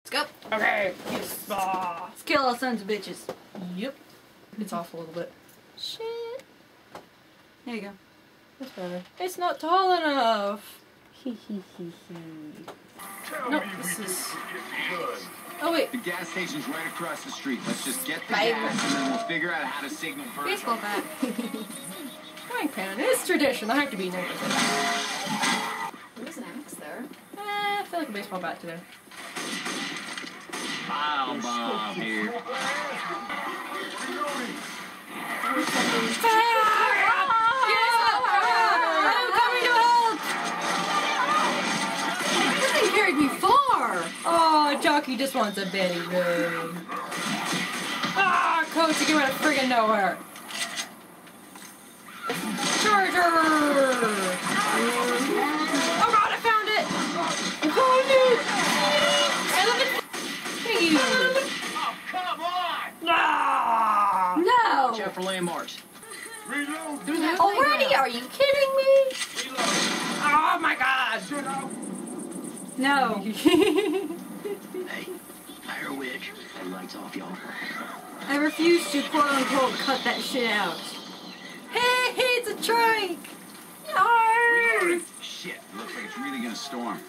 Let's go. Okay. Yes. Let's kill all sons of bitches. Yep. It's off a little bit. Shit. There you go. That's better. It's not tall enough. No, this is... Oh wait. The gas station's right across the street. Let's just get the Bye. gas and then we'll figure out how to signal bird. Baseball bat. Frying pan. It's tradition. I have to be near with it. There's an axe there. I feel like a baseball bat today. Wow, Bob here. I'm coming to help! This thing carried me far! Oh, Jockey just wants a Betty room. Ah, Coach, you came out of friggin' nowhere. Charger! Oh god, I found it! I found it! I love it! Thank you! Oh, come on! Ah! No! Check for landmarks. Reload! Already? Are you kidding me? Oh my god! No. Hey, fire witch. Hey, lights off, y'all. I refuse to quote-unquote cut that shit out. Hey, it's a trike! Yarr! Shit, looks like it's really gonna storm.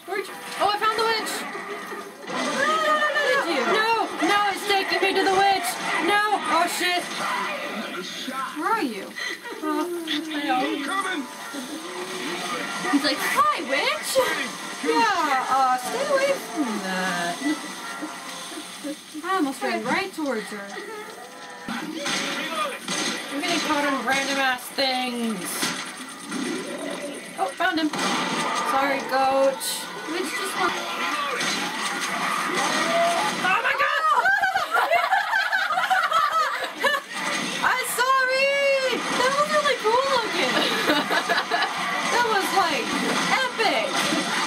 Where'd you... Oh, I found the witch! Did you? No! No, it's taking me to the witch! No! Oh shit! Nice shot. Where are you? Coming! He's like, hi, witch! Yeah, stay away from that. I almost ran right towards her. I'm getting caught on random ass things. Oh, found him. Sorry, coach. Witch just wants... Oh my god! I'm sorry! That was really cool looking. That was like epic.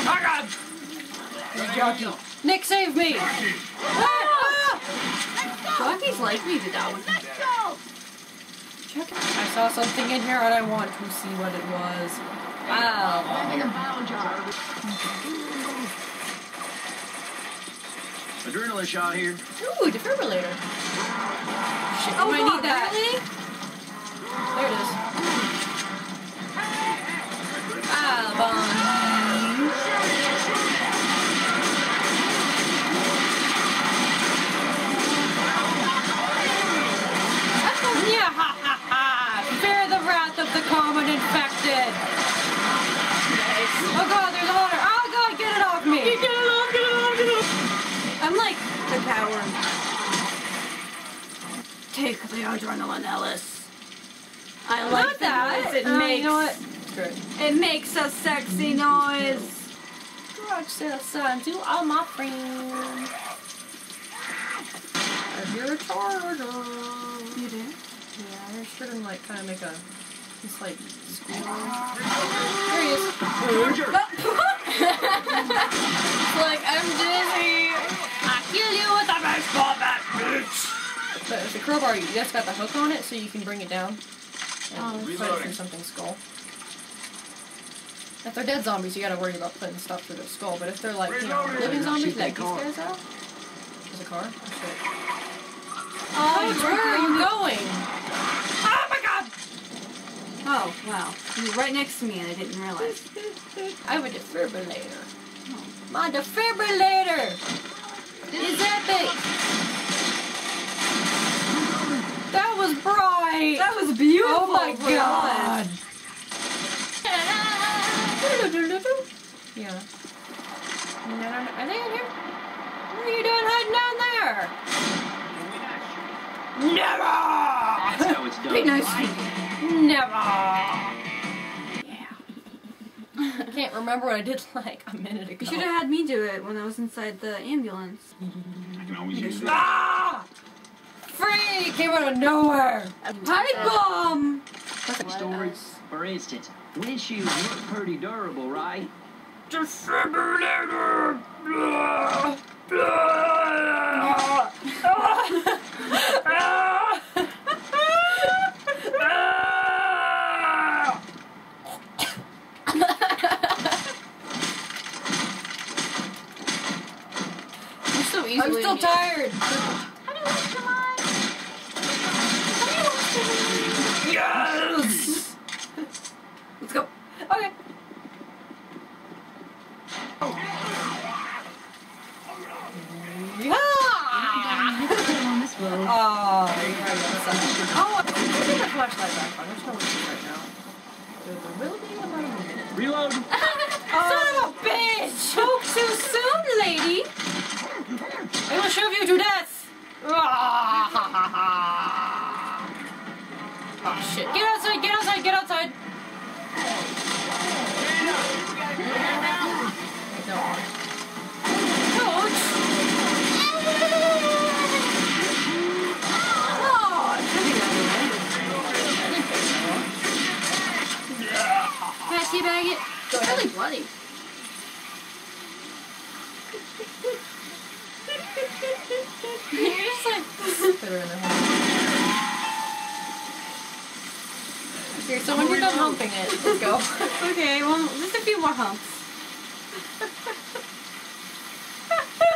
Oh god! Jockey. Nick, save me! Ah! Jockey's like me to die. Check it. I saw something in here and I want to see what it was. Wow. Adrenaline shot here. Ooh, defibrillator. Shit, Oh, I God, need that. really? There it is. Ah, bomb. Yeah, ha ha ha! Fear the wrath of the common infected! Oh god, there's water! Oh god, get it off me! Get it off, get it off, get it off! I'm like the coward. Take the adrenaline, Ellis. I like Not that. that! It makes, you know what? Good. it makes a sexy noise. Garage sale sign to all my friends. I hear a charger. You did? Yeah, I heard him like kind of make a, just like squeal. There he is. Like, I'm dizzy. I kill you with a baseball bat, bitch. But the crowbar, you just got the hook on it, so you can bring it down and put it through something's skull. If they're dead zombies, you gotta worry about putting stuff through their skull. But if they're like, you know, living zombies like these guys are. There's a car? Oh, shit. Oh, where are you going? Oh my god! Oh, wow. You were right next to me and I didn't realize. I have a defibrillator. My defibrillator is epic! That was bright! That was beautiful. Oh my for god! once. Yeah. Are they in here? What are you doing hiding down there? Never! That's how it's done. Be nice. Never! Yeah. I can't remember what I did like a minute ago. You should have had me do it when I was inside the ambulance. I can always use that. Ah! Free! Came out of nowhere! Pipe bomb! Stories. For instance, windshields look pretty durable, right? Defibrillator! Blah, blah. easily. I'm still tired. How do you watch the live? Yes! Let's go. Okay. Yeah! On this road. Oh, I think my flashlight back on. There's no reason right now. There will be in about a minute. Reload! Son of a bitch! Spoke too soon, lady. I will shove you to death! Oh shit. Get outside, get outside, get outside! Coach! Oh, can I teabag it? It's really bloody. You're just like... Put her in there. Okay, so when you're done humping it, let's go. Okay, well, just a few more humps.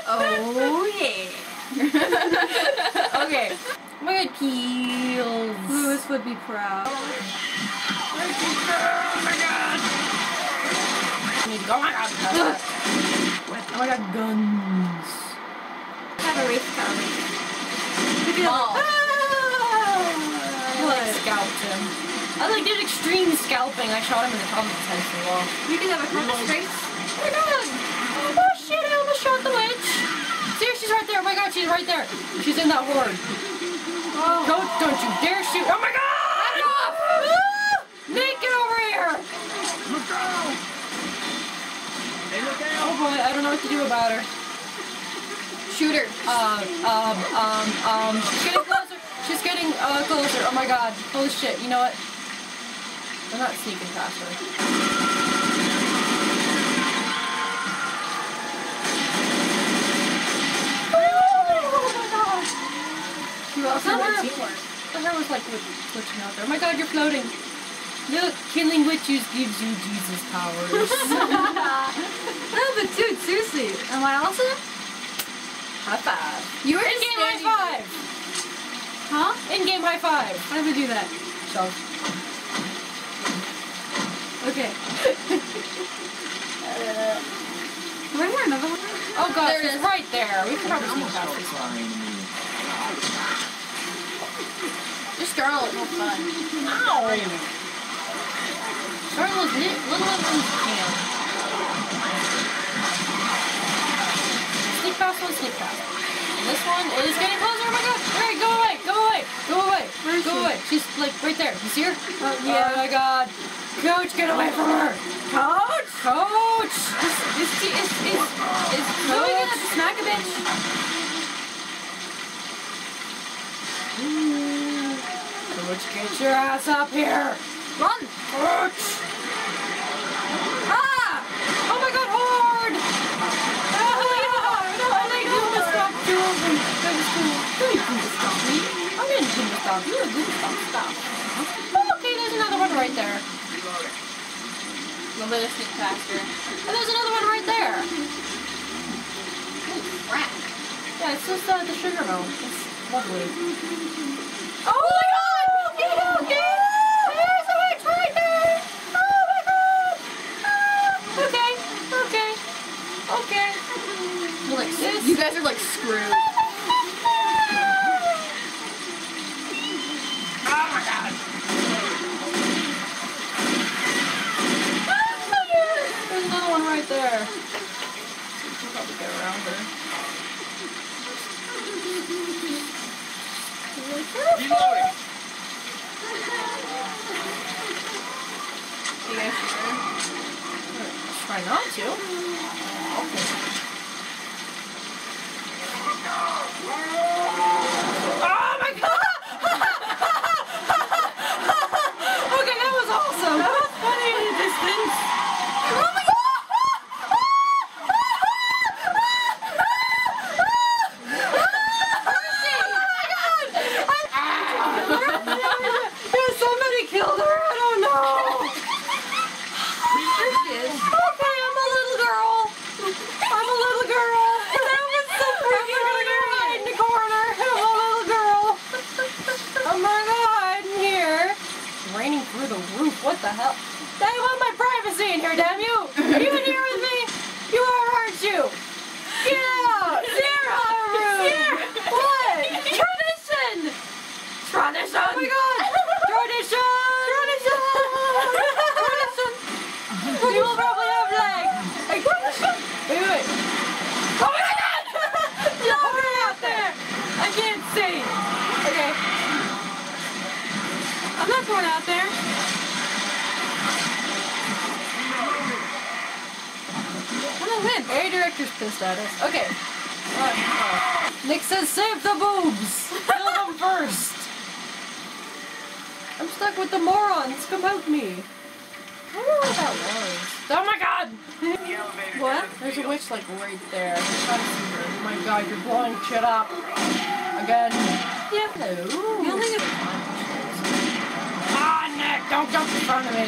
Oh, yeah. Okay. Oh my god, Keels. Lewis would be proud. Oh my god. I need to go. Oh my god. Oh my god, guns. Have a race car. Look at Oh. that. I scalped him. I did extreme scalping. I shot him in the top of his head for a while. You can have a compass race. Oh my god! Oh shit, I almost shot the witch! See, she's right there. Oh my god, she's right there. She's in that horde. Oh. Don't you dare shoot. Oh my god! Off! Ah! Nick, get over here! Look out! Hey, look out! Oh boy, I don't know what to do about her. Shoot her. She's getting closer. She's getting, closer. Oh my god. Holy shit, you know what? I'm not sneaking past her. You also Her have hair- teamwork. her hair was like glitching out there. Oh my god, you're floating. Look, killing witches gives you Jesus powers. No, but dude, seriously, am I awesome? High five. You were In-game high standing- five. Huh? In-game high five. How do we do that? Shove. Okay. Wait, here, another one? Oh god, There it it's is. right there. We can probably sneak past this one. Just Scarlet, no fun. Ow! Charlotte's little one's can. Sneak past one, sneak past. And this one is getting closer. Oh my god! Hey, go away! Go away! Go away! Where is Go she? away! She's like right there. You see her? Yeah. Oh my god! Coach, get away from her! Coach! Coach! Is Coach? Louis gonna smack a bitch? Coach, get your ass up here! Run! Coach! Ah! Oh my god, horde! No, I like Goomba stop doing that was cool. Don't Goomba stop me. I'm gonna Goomba stop you. Goomba stop. Oh, okay, there's another one right there. We'll let us sneak past her. And there's another one right there. Crap. Yeah, it's just the sugar mill. It's lovely. Oh my god! Okay! There's a witch right there! Oh my god! Ah, okay. You're like, This- you guys are like screwed. Oh my god! There's another one right there. We'll probably get around her. Reloading! You guys sure? Try not to. Okay. Oh my god! Okay, that was awesome. That was funny in the distance. Oh my god! Somebody killed her. I don't know. There she is. Okay, I'm a little girl. I'm a little girl. That was so freaking What the hell? I want my privacy in here, damn you! Are you in here with me? You are, aren't you? Get out! Sarah! Sarah! What? Tradition! Tradition! Oh my god! Tradition! Tradition! You will probably have legs! Hey, wait. Oh my god! No, we're out there! I can't see! Okay. I'm not going out there. I'm gonna win. Area director's pissed at us. Okay. Nick says save the boobs! Kill them first! I'm stuck with the morons. Come help me. I don't know what that was. Oh my god! What? There's a witch like right there. I'm trying to see her. Oh my god, you're blowing shit up. Again. Yeah. Hello. The only thing Ah, Nick! Don't jump in front of me!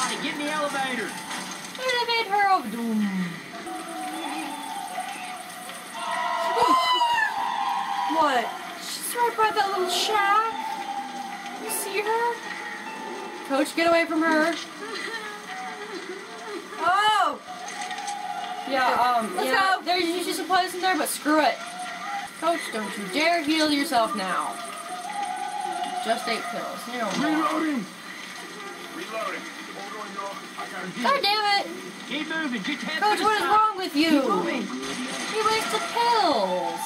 Hey, get in the elevator. Elevator of doom. what? She's right by that little shack. You see her? Coach, get away from her. Oh! Yeah, Let's yeah, go. there's usually supplies in there, but screw it. Coach, don't you dare heal yourself now. Just 8 pills. You don't know. Reloading. God damn it! Keep moving. Get to Coach, what is wrong with you? Keep moving. He wasted pills.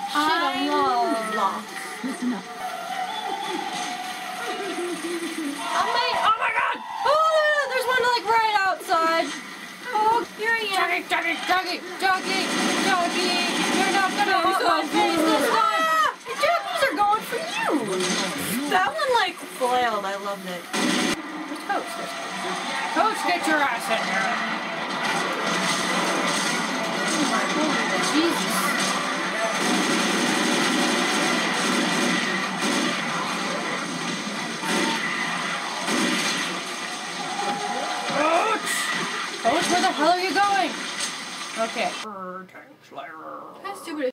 Shit, I'm lost. Listen up. Oh my god! Oh, there's one like right outside. Oh, Here I am. Juggy. You're not gonna hurt my face this time. The juggies are going for you. That one like flailed. I loved it. Where's Coach? Coach, get your ass in here. Oh my holy Jesus. Coach, where the hell are you going? Okay. How stupid